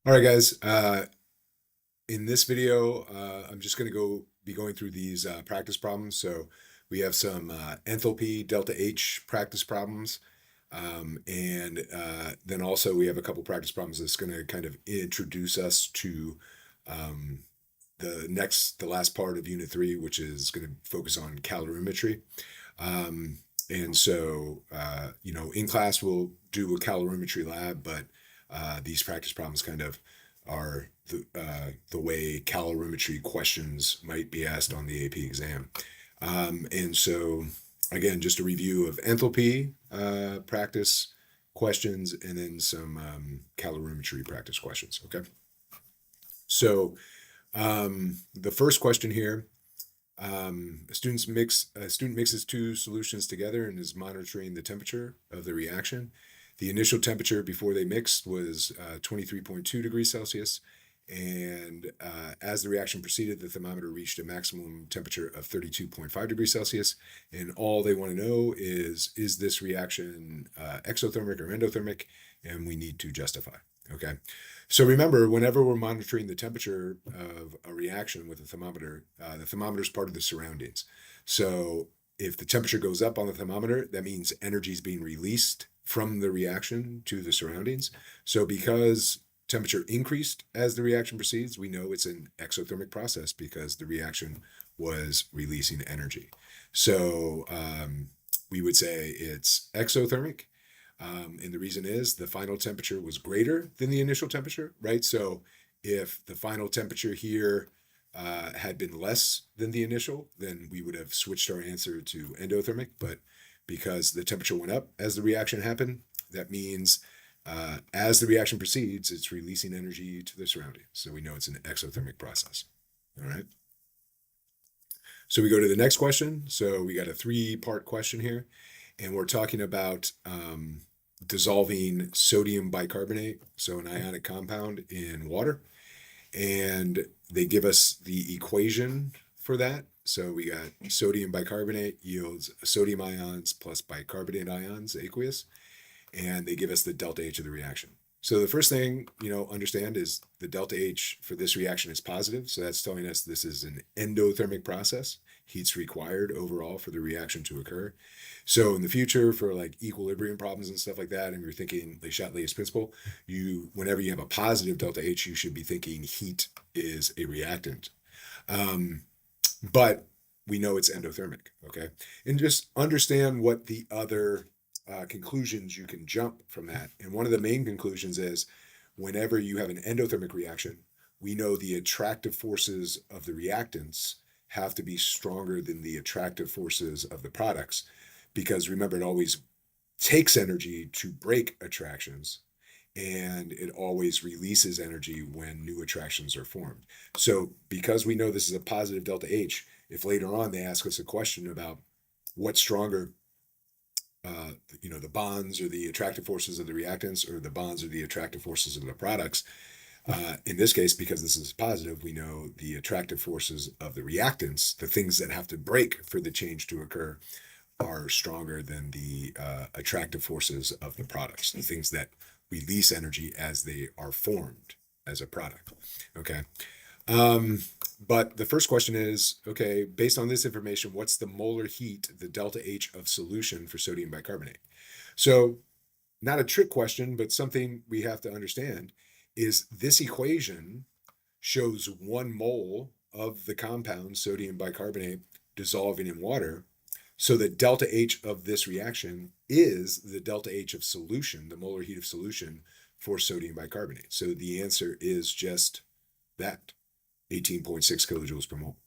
All right, guys. In this video, I'm just going to be going through these practice problems. So we have some enthalpy delta H practice problems, and then also we have a couple practice problems that's going to kind of introduce us to um, the last part of Unit 3, which is going to focus on calorimetry. Um, and so, in class we'll do a calorimetry lab, but these practice problems kind of are the way calorimetry questions might be asked on the AP exam. And so, again, just a review of enthalpy practice questions and then some calorimetry practice questions. Okay. So the first question here. A student mixes two solutions together and is monitoring the temperature of the reaction. The initial temperature before they mixed was 23.2 degrees Celsius, and as the reaction proceeded, the thermometer reached a maximum temperature of 32.5 degrees Celsius, and all they want to know is this reaction exothermic or endothermic, and we need to justify. Okay. So remember, whenever we're monitoring the temperature of a reaction with a thermometer, the thermometer is part of the surroundings. So if the temperature goes up on the thermometer, that means energy is being released from the reaction to the surroundings. So because temperature increased as the reaction proceeds, we know it's an exothermic process because the reaction was releasing energy. So we would say it's exothermic. And the reason is the final temperature was greater than the initial temperature, right? So if the final temperature here had been less than the initial, then we would have switched our answer to endothermic. But because the temperature went up as the reaction happened, that means as the reaction proceeds, it's releasing energy to the surroundings. So we know it's an exothermic process. All right. So we go to the next question. So we got a 3-part question here, and we're talking about dissolving sodium bicarbonate, so an ionic compound, in water. And they give us the equation for that. So we got sodium bicarbonate yields sodium ions plus bicarbonate ions, aqueous, and they give us the delta H of the reaction. So the first thing, understand is the delta H for this reaction is positive. So that's telling us this is an endothermic process. Heat's required overall for the reaction to occur. So in the future, for like equilibrium problems and stuff like that, and you're thinking Le Chatelier's principle, whenever you have a positive delta H, you should be thinking heat is a reactant. But we know it's endothermic, okay? And just understand what the other conclusions you can jump from that. And one of the main conclusions is whenever you have an endothermic reaction, we know the attractive forces of the reactants have to be stronger than the attractive forces of the products. Because remember, it always takes energy to break attractions, and it always releases energy when new attractions are formed. So because we know this is a positive delta H, if later on they ask us a question about what's stronger, the bonds or the attractive forces of the reactants or the bonds or the attractive forces of the products, in this case, because this is positive, we know the attractive forces of the reactants, the things that have to break for the change to occur, are stronger than the attractive forces of the products, the things that release energy as they are formed as a product. Okay. But the first question is, okay, based on this information, what's the molar heat, the delta H of solution for sodium bicarbonate? So not a trick question, but something we have to understand is this equation shows 1 mole of the compound sodium bicarbonate dissolving in water. So the delta H of this reaction is the delta H of solution, the molar heat of solution for sodium bicarbonate. So the answer is just that, 18.6 kilojoules per mole.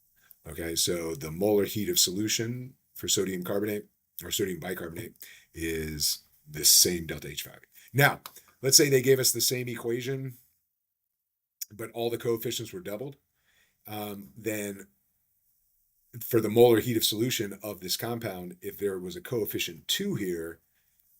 Okay, so the molar heat of solution for sodium carbonate or sodium bicarbonate is this same delta H value. Now, let's say they gave us the same equation, but all the coefficients were doubled. Then for the molar heat of solution of this compound, if there was a coefficient 2 here,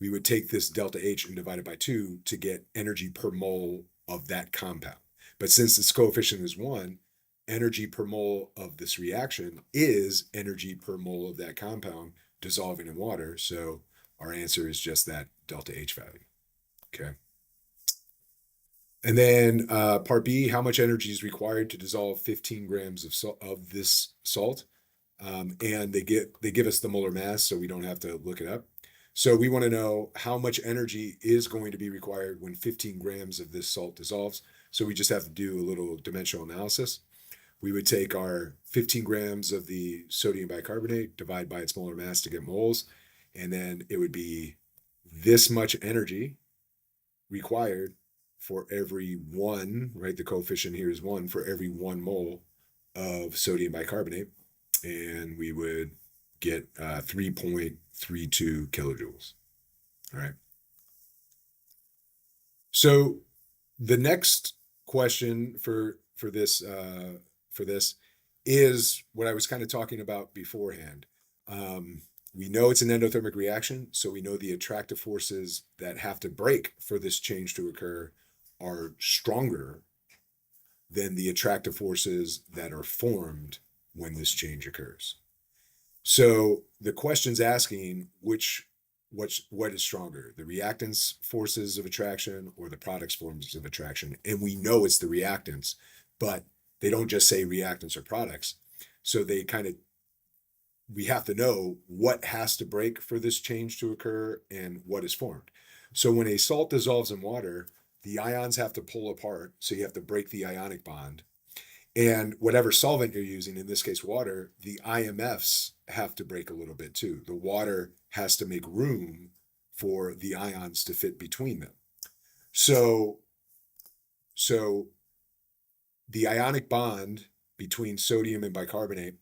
we would take this delta H and divide it by 2 to get energy per mole of that compound. But since this coefficient is 1, energy per mole of this reaction is energy per mole of that compound dissolving in water. So our answer is just that delta H value. Okay. And then part B, how much energy is required to dissolve 15 grams of this salt? And they give us the molar mass, so we don't have to look it up. So we want to know how much energy is going to be required when 15 grams of this salt dissolves. So we just have to do a little dimensional analysis. We would take our 15 grams of the sodium bicarbonate, divide by its molar mass to get moles, and then it would be this much energy required for every one, right? The coefficient here is 1 for every 1 mole of sodium bicarbonate. And we would get 3.32 kilojoules. All right. So the next question for this is what I was kind of talking about beforehand. We know it's an endothermic reaction, so we know the attractive forces that have to break for this change to occur are stronger than the attractive forces that are formed when this change occurs. So the question's asking what is stronger, the reactants forces of attraction or the products forces of attraction? And we know it's the reactants, but they don't just say reactants or products. So we have to know what has to break for this change to occur and what is formed. So when a salt dissolves in water, the ions have to pull apart. So you have to break the ionic bond. And whatever solvent you're using, in this case water, the IMFs have to break a little bit too. The water has to make room for the ions to fit between them. So the ionic bond between sodium and bicarbonate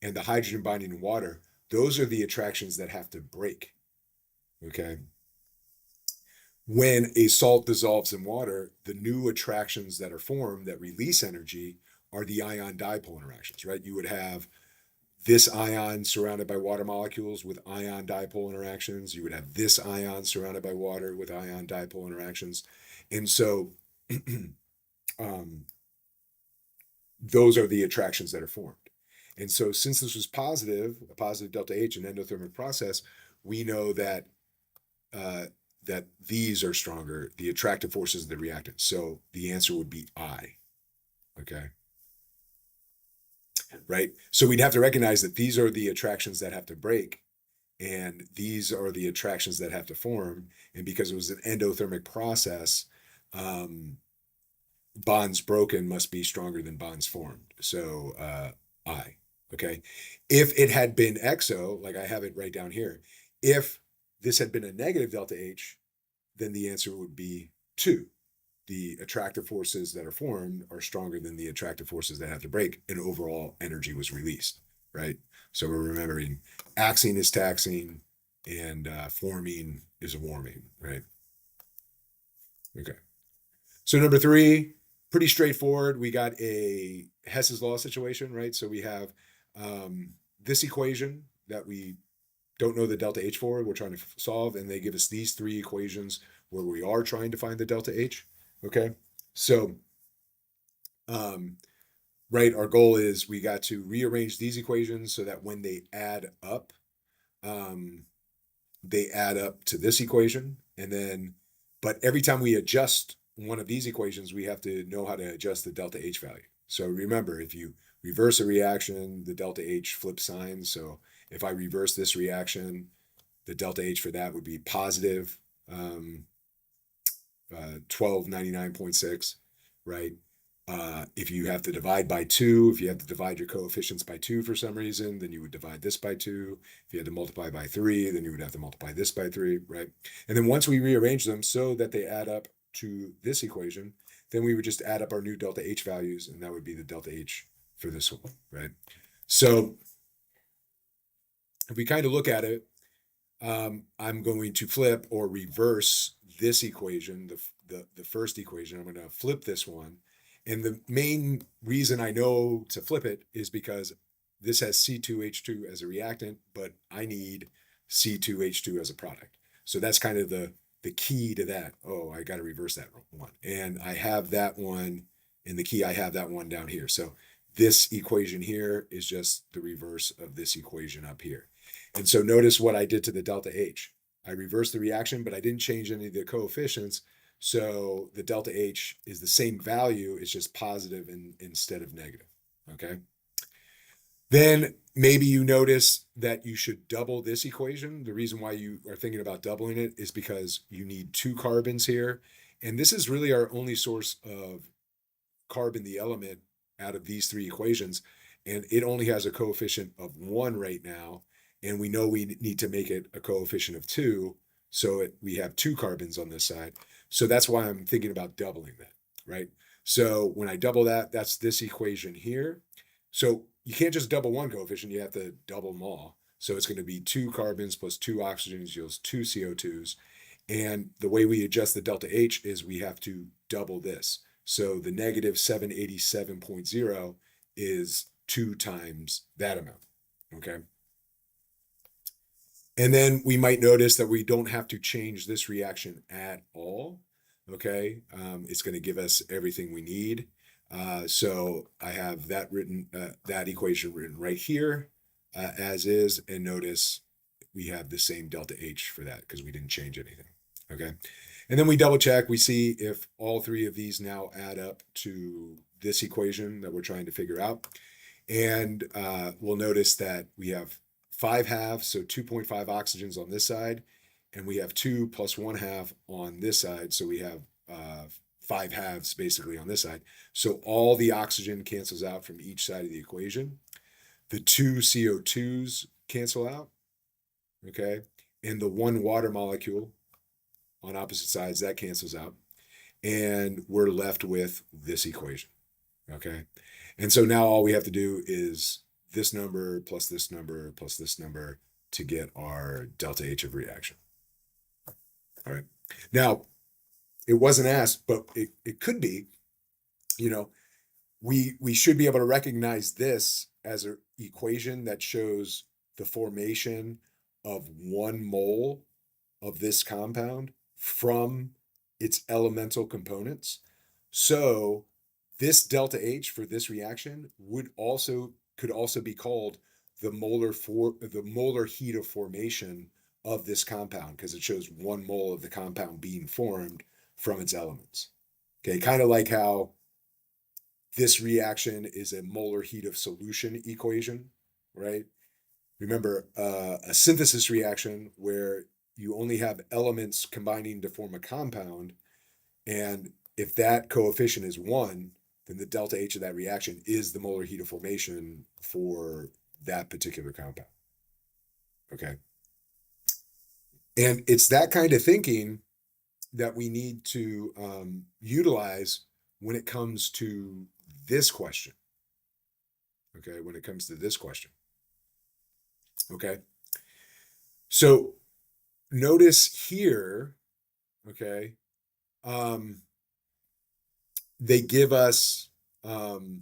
and the hydrogen bonding in water, those are the attractions that have to break. Okay. When a salt dissolves in water, the new attractions that are formed that release energy are the ion dipole interactions, right? You would have this ion surrounded by water molecules with ion dipole interactions. You would have this ion surrounded by water with ion dipole interactions. And so those are the attractions that are formed. And so since this was positive, a positive delta H, an endothermic process, we know that that these are stronger, the attractive forces of the reactants. So the answer would be I. Okay. Right? So we'd have to recognize that these are the attractions that have to break, and these are the attractions that have to form. And because it was an endothermic process, bonds broken must be stronger than bonds formed. So I. Okay. If it had been exo, like I have it right down here, if this had been a negative delta H, then the answer would be 2. The attractive forces that are formed are stronger than the attractive forces that have to break, and overall energy was released, right? So we're remembering axing is taxing and forming is warming, right? Okay. So number 3, pretty straightforward. We got a Hess's law situation, right? So we have this equation that we don't know the delta H for, we're trying to solve, and they give us these 3 equations where we are trying to find the delta H. Okay, so right, our goal is we got to rearrange these equations so that when they add up to this equation, and then but every time we adjust one of these equations, we have to know how to adjust the delta H value. So remember, if you reverse a reaction, the delta H flips signs. So if I reverse this reaction, the delta H for that would be positive 1299.6, right? If you have to divide by 2, if you have to divide your coefficients by 2 for some reason, then you would divide this by 2. If you had to multiply by 3, then you would have to multiply this by 3, right? And then once we rearrange them so that they add up to this equation, then we would just add up our new delta H values, and that would be the delta H for this one, right? So if we kind of look at it, I'm going to flip or reverse this equation, the first equation. I'm going to flip this one. And the main reason I know to flip it is because this has C2H2 as a reactant, but I need C2H2 as a product. So that's kind of the key to that. Oh, I got to reverse that one. And I have that one in the key. I have that one down here. So this equation here is just the reverse of this equation up here. And so notice what I did to the delta H. I reversed the reaction, but I didn't change any of the coefficients. So the delta H is the same value, it's just positive instead of negative, okay? Then maybe you notice that you should double this equation. The reason why you are thinking about doubling it is because you need 2 carbons here. And this is really our only source of carbon, the element, out of these 3 equations. And it only has a coefficient of 1 right now. And we know we need to make it a coefficient of 2. So we have 2 carbons on this side. So that's why I'm thinking about doubling that, right? So when I double that, that's this equation here. So you can't just double one coefficient, you have to double them all. So it's going to be 2 carbons plus 2 oxygens yields 2 CO2s. And the way we adjust the delta H is we have to double this. So the negative 787.0 is 2 times that amount, okay? And then we might notice that we don't have to change this reaction at all, okay? It's going to give us everything we need. So I have that written, that equation written right here as is, and notice we have the same delta H for that because we didn't change anything, okay? And then we double check, we see if all 3 of these now add up to this equation that we're trying to figure out. And we'll notice that we have 5 halves, so 2.5 oxygens on this side, and we have 2 plus 1 half on this side, so we have 5 halves basically on this side. So all the oxygen cancels out from each side of the equation. The 2 CO2s cancel out, okay? And the 1 water molecule on opposite sides, that cancels out. And we're left with this equation, okay? And so now all we have to do is this number plus this number plus this number to get our delta H of reaction. All right. Now, it wasn't asked, but it could be, you know, we should be able to recognize this as an equation that shows the formation of 1 mole of this compound from its elemental components. So this delta H for this reaction could also be called the molar heat of formation of this compound, because it shows 1 mole of the compound being formed from its elements. Okay, kind of like how this reaction is a molar heat of solution equation, right? Remember, a synthesis reaction where you only have elements combining to form a compound, and if that coefficient is 1, then the delta H of that reaction is the molar heat of formation for that particular compound, okay? And it's that kind of thinking that we need to utilize when it comes to this question, okay? When it comes to this question, okay? So notice here, okay, they give us the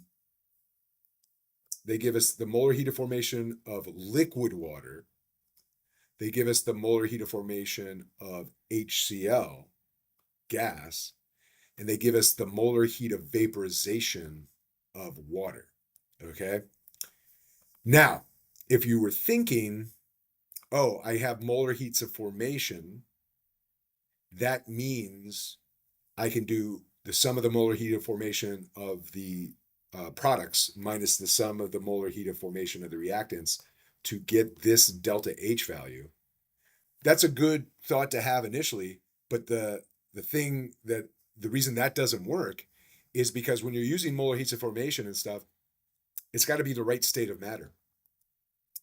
molar heat of formation of liquid water. They give us the molar heat of formation of HCl gas, and they give us the molar heat of vaporization of water, okay? Now, if you were thinking, oh, I have molar heats of formation, that means I can do the sum of the molar heat of formation of the products minus the sum of the molar heat of formation of the reactants to get this delta H value. That's a good thought to have initially, but the reason that doesn't work is because when you're using molar heats of formation and stuff, it's got to be the right state of matter.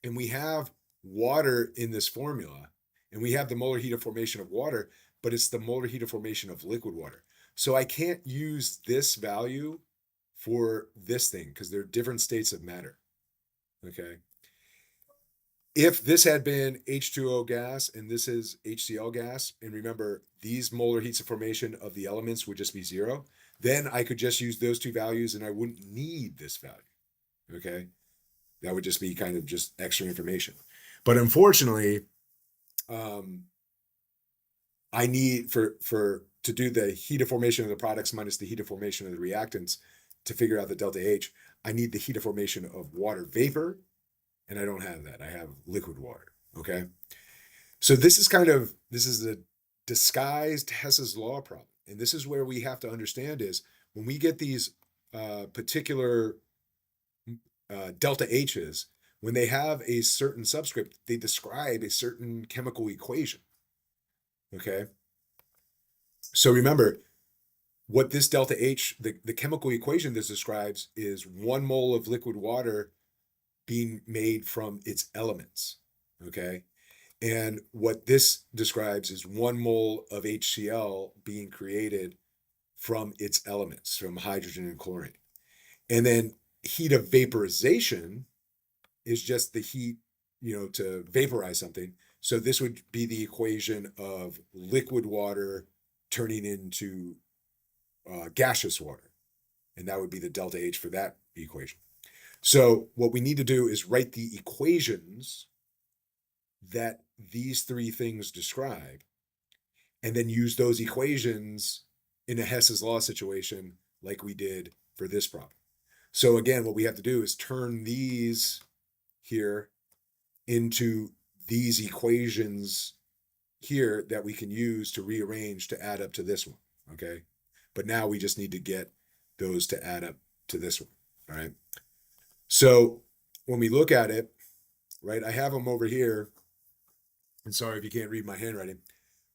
And we have water in this formula, and we have the molar heat of formation of water, but it's the molar heat of formation of liquid water. So I can't use this value for this thing because they're different states of matter, okay? If this had been H2O gas and this is HCl gas, and remember, these molar heats of formation of the elements would just be 0, then I could just use those 2 values and I wouldn't need this value, okay? That would just be kind of just extra information. But unfortunately, I need to do the heat of formation of the products minus the heat of formation of the reactants to figure out the delta H, I need the heat of formation of water vapor, and I don't have that. I have liquid water, okay? So this is a disguised Hess's law problem. and this is where we have to understand is when we get these particular delta H's, when they have a certain subscript, they describe a certain chemical equation. Okay. So remember, what this delta H, the chemical equation this describes is 1 mole of liquid water being made from its elements. Okay. And what this describes is 1 mole of HCl being created from its elements, from hydrogen and chlorine. And then heat of vaporization is just the heat, to vaporize something. So this would be the equation of liquid water turning into gaseous water. And that would be the delta H for that equation. So what we need to do is write the equations that these three things describe, and then use those equations in a Hess's law situation like we did for this problem. So again, what we have to do is turn these here into these equations here that we can use to rearrange to add up to this one, okay? But now we just need to get those to add up to this one, all right? So when we look at it, right, I have them over here, and sorry if you can't read my handwriting,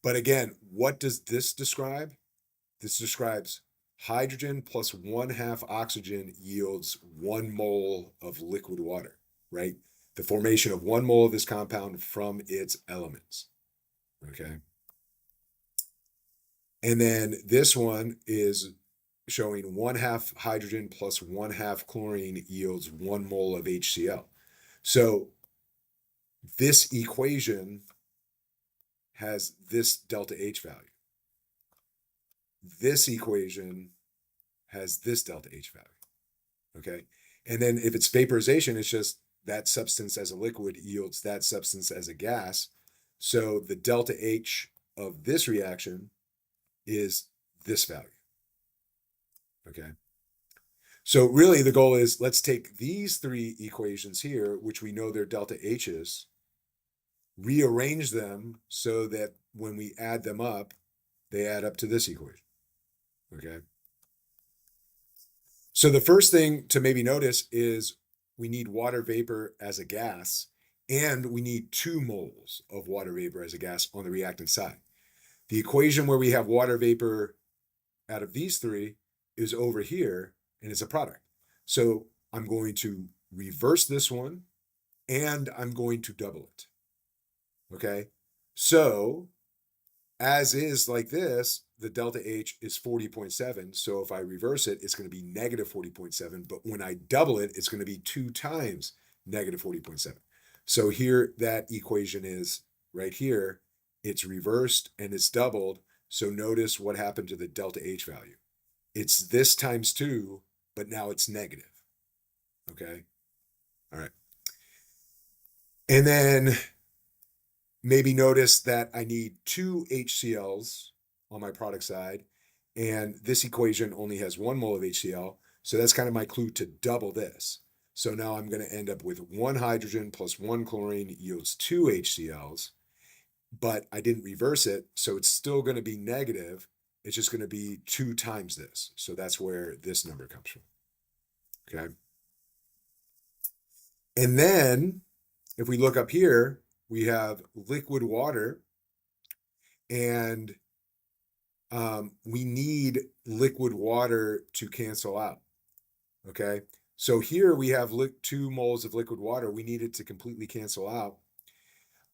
but again, what does this describe? This describes hydrogen plus 1/2 oxygen yields 1 mole of liquid water, right? The formation of 1 mole of this compound from its elements, okay? And then this one is showing 1/2 hydrogen plus 1/2 chlorine yields 1 mole of HCl. So this equation has this delta H value. This equation has this delta H value, okay? And then if it's vaporization, it's just that substance as a liquid yields that substance as a gas. So the delta H of this reaction is this value, okay? So really the goal is, let's take these three equations here, which we know their delta H's, rearrange them so that when we add them up, they add up to this equation, okay? So the first thing to maybe notice is we need water vapor as a gas, and we need 2 moles of water vapor as a gas on the reactant side. The equation where we have water vapor out of these three is over here, and it's a product. So I'm going to reverse this one, and I'm going to double it, okay? So as is like this, the delta H is 40.7. So if I reverse it, it's going to be negative 40.7. But when I double it, it's going to be 2 times negative 40.7. So here, that equation is right here. It's reversed and it's doubled. So notice what happened to the delta H value. It's this times 2, but now it's negative. Okay? All right. And then maybe notice that I need 2 HCl's on my product side, and this equation only has 1 mole of HCl, so that's kind of my clue to double this. So now I'm going to end up with 1 hydrogen plus 1 chlorine yields 2 HCl's, but I didn't reverse it, so it's still going to be negative. It's just going to be 2 times this. So that's where this number comes from, okay? And then if we look up here, we have liquid water, and we need liquid water to cancel out, okay? So here we have 2 moles of liquid water. We need it to completely cancel out.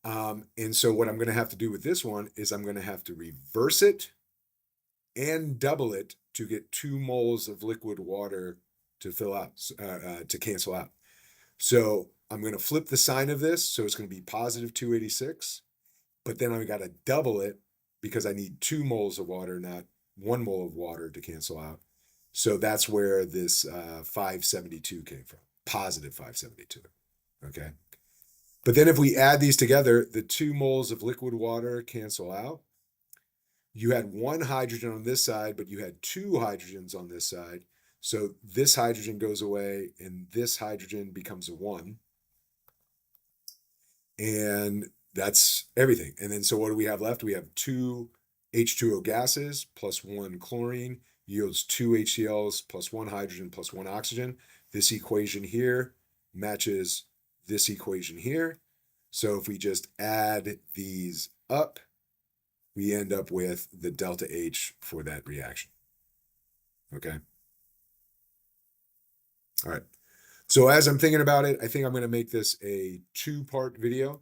And so what I'm going to have to do with this one is I'm going to have to reverse it and double it to get 2 moles of liquid water to fill out, to cancel out. So I'm going to flip the sign of this. So it's going to be positive 286, but then I've got to double it because I need 2 moles of water, not 1 mole of water to cancel out. So that's where this 572 came from, positive 572, okay? But then if we add these together, the 2 moles of liquid water cancel out. You had 1 hydrogen on this side, but you had 2 hydrogens on this side. So this hydrogen goes away, and this hydrogen becomes a 1. And that's everything. And then so what do we have left? We have 2 H2O gases plus 1 chlorine yields 2 HCl's plus 1 hydrogen plus 1 oxygen. This equation here matches this equation here. So if we just add these up, we end up with the delta H for that reaction. Okay. All right. So as I'm thinking about it, I think I'm going to make this a 2-part video.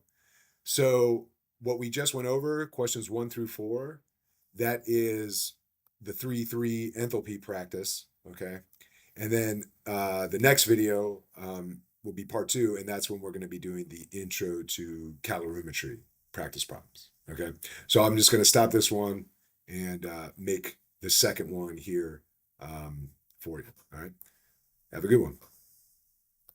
So what we just went over, questions 1 through 4, that is the 3-3 enthalpy practice. Okay. And then the next video will be part 2, and that's when we're going to be doing the intro to calorimetry practice problems. Okay. So I'm just going to stop this one and make the second one here for you. All right. Have a good one.